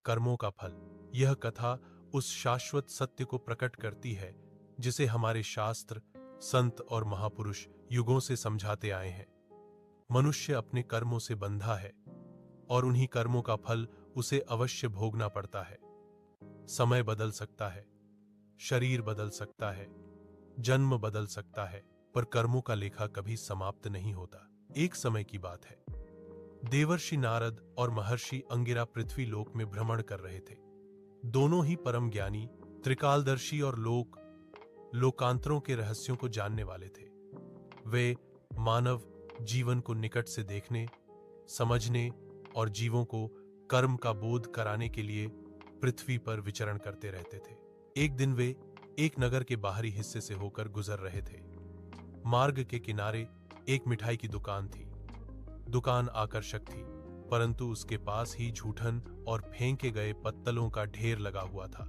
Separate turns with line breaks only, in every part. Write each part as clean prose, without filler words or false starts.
कर्मों का फल। यह कथा उस शाश्वत सत्य को प्रकट करती है जिसे हमारे शास्त्र, संत और महापुरुष युगों से समझाते आए हैं। मनुष्य अपने कर्मों से बंधा है और उन्हीं कर्मों का फल उसे अवश्य भोगना पड़ता है। समय बदल सकता है, शरीर बदल सकता है, जन्म बदल सकता है, पर कर्मों का लेखा कभी समाप्त नहीं होता। एक समय की बात है, देवर्षि नारद और महर्षि अंगिरा पृथ्वी लोक में भ्रमण कर रहे थे। दोनों ही परम ज्ञानी, त्रिकालदर्शी और लोकांतरों के रहस्यों को जानने वाले थे। वे मानव जीवन को निकट से देखने, समझने और जीवों को कर्म का बोध कराने के लिए पृथ्वी पर विचरण करते रहते थे। एक दिन वे एक नगर के बाहरी हिस्से से होकर गुजर रहे थे। मार्ग के किनारे एक मिठाई की दुकान थी। दुकान आकर्षक थी, परंतु उसके पास ही जूठन और फेंके गए पत्तलों का ढेर लगा हुआ था।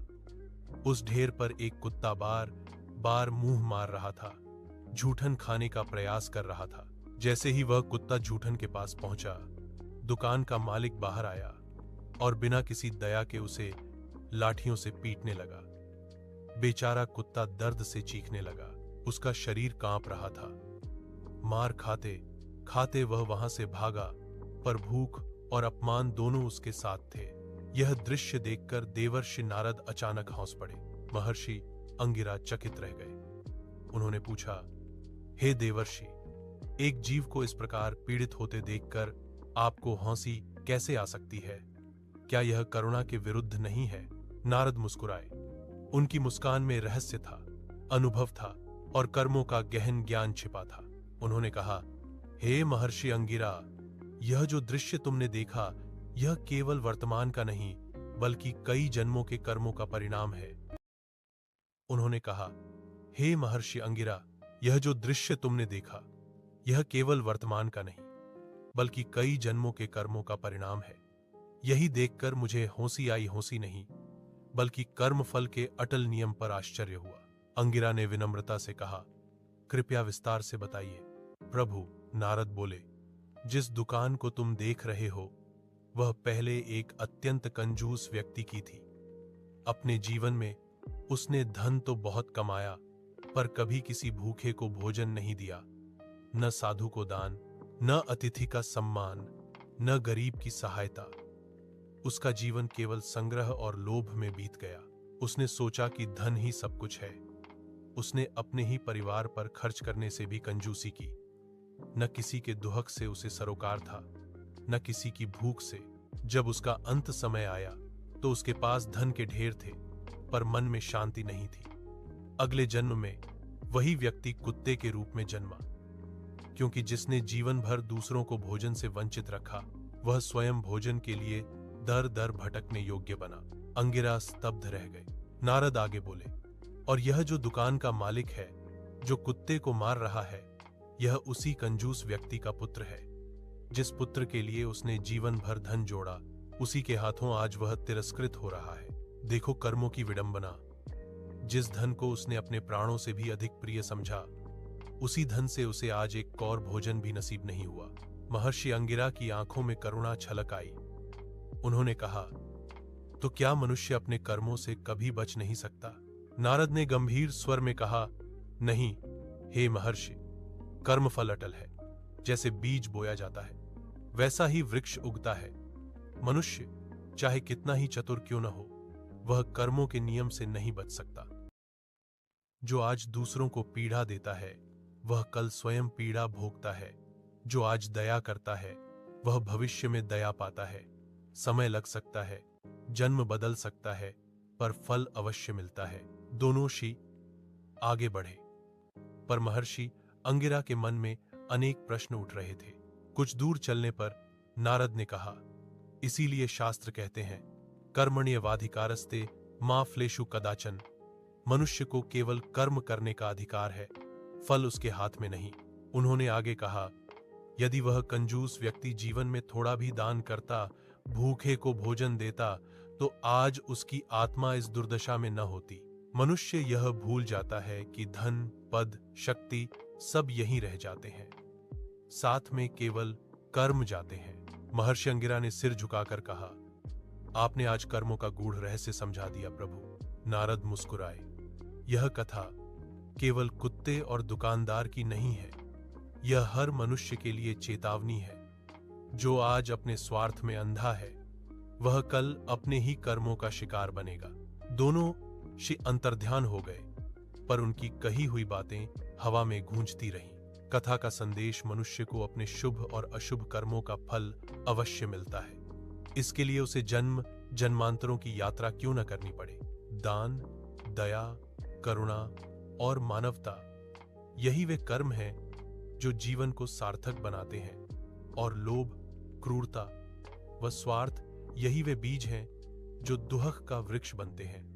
उस ढेर पर एक कुत्ता बार बार मुंह मार रहा था, जूठन खाने का प्रयास कर रहा था। जैसे ही वह कुत्ता जूठन के पास पहुंचा, दुकान का मालिक बाहर आया और बिना किसी दया के उसे लाठियों से पीटने लगा। बेचारा कुत्ता दर्द से चीखने लगा, उसका शरीर कांप रहा था। मार खाते खाते वह वहां से भागा, पर भूख और अपमान दोनों उसके साथ थे। यह दृश्य देखकर देवर्षि नारद अचानक हंस पड़े। महर्षि अंगिरा चकित रह गए। उन्होंने पूछा, हे देवर्षि, एक जीव को इस प्रकार पीड़ित होते देखकर आपको हंसी कैसे आ सकती है? क्या यह करुणा के विरुद्ध नहीं है? नारद मुस्कुराए। उनकी मुस्कान में रहस्य था, अनुभव था और कर्मों का गहन ज्ञान छिपा था। उन्होंने कहा, हे महर्षि अंगिरा, यह जो दृश्य तुमने देखा, यह केवल वर्तमान का नहीं, बल्कि कई जन्मों के कर्मों का परिणाम है। उन्होंने कहा, हे महर्षि अंगिरा, यह जो दृश्य तुमने देखा, यह केवल वर्तमान का नहीं, बल्कि कई जन्मों के कर्मों का परिणाम है। यही देखकर मुझे हंसी आई, हंसी नहीं, बल्कि कर्म फल के अटल नियम पर आश्चर्य हुआ। अंगिरा ने विनम्रता से कहा, कृपया विस्तार से बताइए। प्रभु, नारद बोले, जिस दुकान को तुम देख रहे हो, वह पहले एक अत्यंत कंजूस व्यक्ति की थी। अपने जीवन में उसने धन तो बहुत कमाया, पर कभी किसी भूखे को भोजन नहीं दिया, न साधु को दान, न अतिथि का सम्मान, न गरीब की सहायता। उसका जीवन केवल संग्रह और लोभ में बीत गया। उसने सोचा कि धन ही सब कुछ है। उसने अपने ही परिवार पर खर्च करने से भी कंजूसी की। न किसी के दुहक से उसे सरोकार था, न किसी की भूख से। जब उसका अंत समय आया तो उसके पास धन के ढेर थे, पर मन में शांति नहीं थी। अगले जन्म में वही व्यक्ति कुत्ते के रूप में जन्मा, क्योंकि जिसने जीवन भर दूसरों को भोजन से वंचित रखा, वह स्वयं भोजन के लिए दर दर भटकने योग्य बना। अंगिरा स्तब्ध रह गए। नारद आगे बोले, और यह जो दुकान का मालिक है, जो कुत्ते को मार रहा है, यह उसी कंजूस व्यक्ति का पुत्र है। जिस पुत्र के लिए उसने जीवन भर धन जोड़ा, उसी के हाथों आज वह तिरस्कृत हो रहा है। देखो कर्मों की विडंबना। जिस धन को उसने अपने प्राणों से भी अधिक प्रिय समझा, उसी धन से उसे आज एक कौर भोजन भी नसीब नहीं हुआ। महर्षि अंगिरा की आंखों में करुणा छलक आई। उन्होंने कहा, तो क्या मनुष्य अपने कर्मों से कभी बच नहीं सकता? नारद ने गंभीर स्वर में कहा, नहीं हे महर्षि, कर्म फल अटल है। जैसे बीज बोया जाता है, वैसा ही वृक्ष उगता है। मनुष्य चाहे कितना ही चतुर क्यों न हो, वह कर्मों के नियम से नहीं बच सकता। जो आज दूसरों को पीड़ा देता है, वह कल स्वयं पीड़ा भोगता है। जो आज दया करता है, वह भविष्य में दया पाता है। समय लग सकता है, जन्म बदल सकता है, पर फल अवश्य मिलता है। दोनों शी आगे बढ़े, पर महर्षि अंगिरा के मन में अनेक प्रश्न उठ रहे थे। कुछ दूर चलने पर नारद ने कहा, इसीलिए शास्त्र कहते हैं, कर्मण्येवाधिकारस्ते मा फलेषु कदाचन। मनुष्य को केवल कर्म करने का अधिकार है, फल उसके हाथ में नहीं। उन्होंने आगे कहा, यदि वह कंजूस व्यक्ति जीवन में थोड़ा भी दान करता, भूखे को भोजन देता, तो आज उसकी आत्मा इस दुर्दशा में न होती। मनुष्य यह भूल जाता है कि धन, पद, शक्ति सब यहीं रह जाते हैं, साथ में केवल कर्म जाते हैं। महर्षि अंगिरा ने सिर झुकाकर कहा, आपने आज कर्मों का गूढ़ रहस्य समझा दिया प्रभु। नारद मुस्कुराए। यह कथा केवल कुत्ते और दुकानदार की नहीं है, यह हर मनुष्य के लिए चेतावनी है। जो आज अपने स्वार्थ में अंधा है, वह कल अपने ही कर्मों का शिकार बनेगा। दोनों श्री अंतर्ध्यान हो गए, पर उनकी कही हुई बातें हवा में गूंजती रहीं। कथा का संदेश मनुष्य को अपने शुभ और अशुभ कर्मों का फल अवश्य मिलता है। इसके लिए उसे जन्म जन्मांतरों की यात्रा क्यों न करनी पड़े। दान, दया, करुणा और मानवता, यही वे कर्म हैं जो जीवन को सार्थक बनाते हैं, और लोभ, क्रूरता व स्वार्थ, यही वे बीज हैं जो दुहक का वृक्ष बनते हैं।